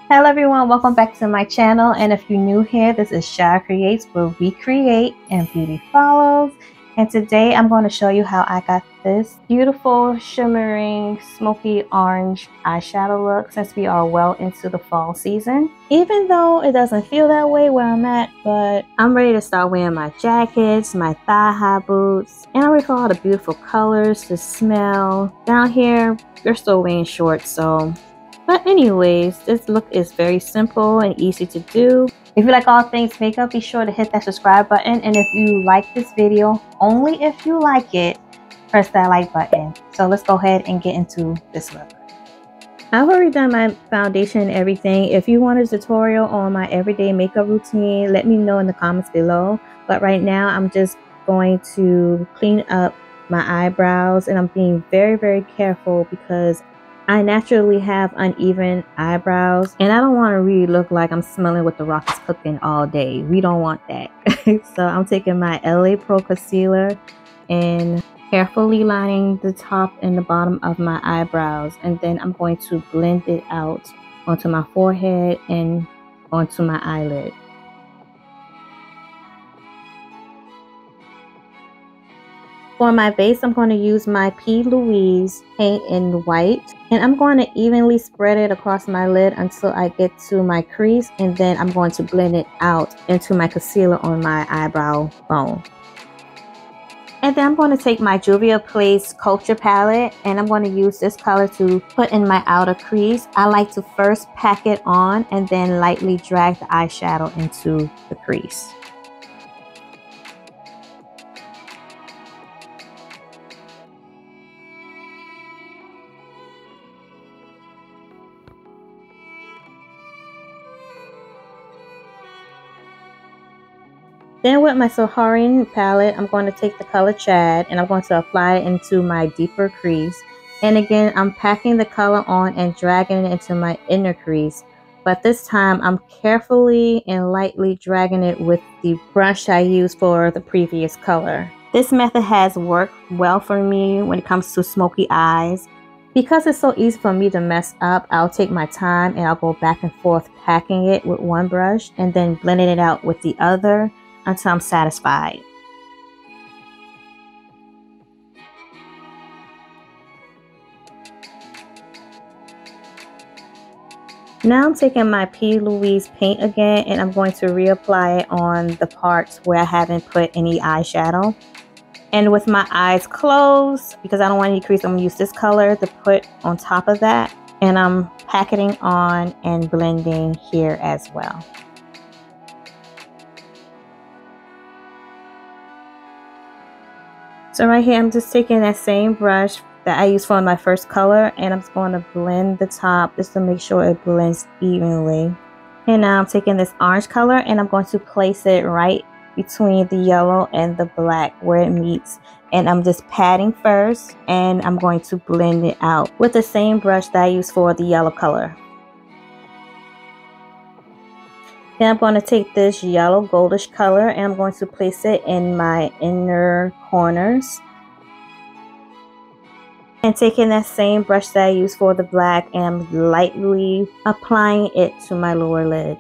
Hello everyone, welcome back to my channel, and if you're new here, this is Shai-ra Creates, where we create and beauty follows. And today I'm going to show you how I got this beautiful shimmering smoky orange eyeshadow look, since we are well into the fall season. Even though it doesn't feel that way where I'm at, but I'm ready to start wearing my jackets, my thigh-high boots, and I'm ready for all the beautiful colors to smell. Down here, they're still wearing shorts, so... But anyways, this look is very simple and easy to do. If you like all things makeup, be sure to hit that subscribe button. And if you like this video, only if you like it, press that like button. So let's go ahead and get into this look. I've already done my foundation and everything. If you want a tutorial on my everyday makeup routine, let me know in the comments below. But right now, I'm just going to clean up my eyebrows. And I'm being very, very careful because I naturally have uneven eyebrows, and I don't want to really look like I'm smelling what the rock is cooking all day. We don't want that. So I'm taking my LA Pro concealer and carefully lining the top and the bottom of my eyebrows, and then I'm going to blend it out onto my forehead and onto my eyelid. For my base, I'm going to use my P. Louise paint in white, and I'm going to evenly spread it across my lid until I get to my crease, and then I'm going to blend it out into my concealer on my eyebrow bone. And then I'm going to take my Juvia's Place Culture palette, and I'm going to use this color to put in my outer crease. I like to first pack it on and then lightly drag the eyeshadow into the crease. Then with my Saharan palette, I'm going to take the color Chad and I'm going to apply it into my deeper crease. And again, I'm packing the color on and dragging it into my inner crease. But this time, I'm carefully and lightly dragging it with the brush I used for the previous color. This method has worked well for me when it comes to smoky eyes. Because it's so easy for me to mess up, I'll take my time and I'll go back and forth packing it with one brush and then blending it out with the other until I'm satisfied. Now I'm taking my P. Louise paint again, and I'm going to reapply it on the parts where I haven't put any eyeshadow. And with my eyes closed, because I don't want any crease, I'm going to use this color to put on top of that. And I'm packing on and blending here as well. So right here, I'm just taking that same brush that I used for my first color, and I'm just going to blend the top just to make sure it blends evenly. And now I'm taking this orange color and I'm going to place it right between the yellow and the black where it meets. And I'm just patting first, and I'm going to blend it out with the same brush that I used for the yellow color. Then I'm going to take this yellow goldish color and I'm going to place it in my inner corners. And taking that same brush that I used for the black, and I'm lightly applying it to my lower lid.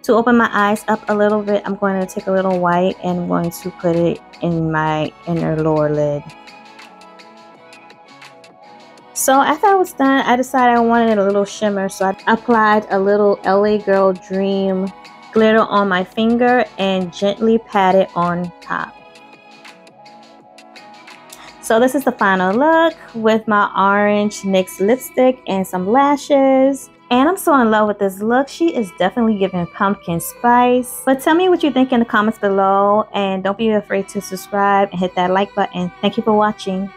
To open my eyes up a little bit, I'm going to take a little white and I'm going to put it in my inner lower lid. So after I was done, I decided I wanted a little shimmer, so I applied a little LA Girl Dream glitter on my finger and gently pat it on top. So this is the final look with my orange NYX lipstick and some lashes. And I'm so in love with this look. She is definitely giving pumpkin spice. But tell me what you think in the comments below, and don't be afraid to subscribe and hit that like button. Thank you for watching.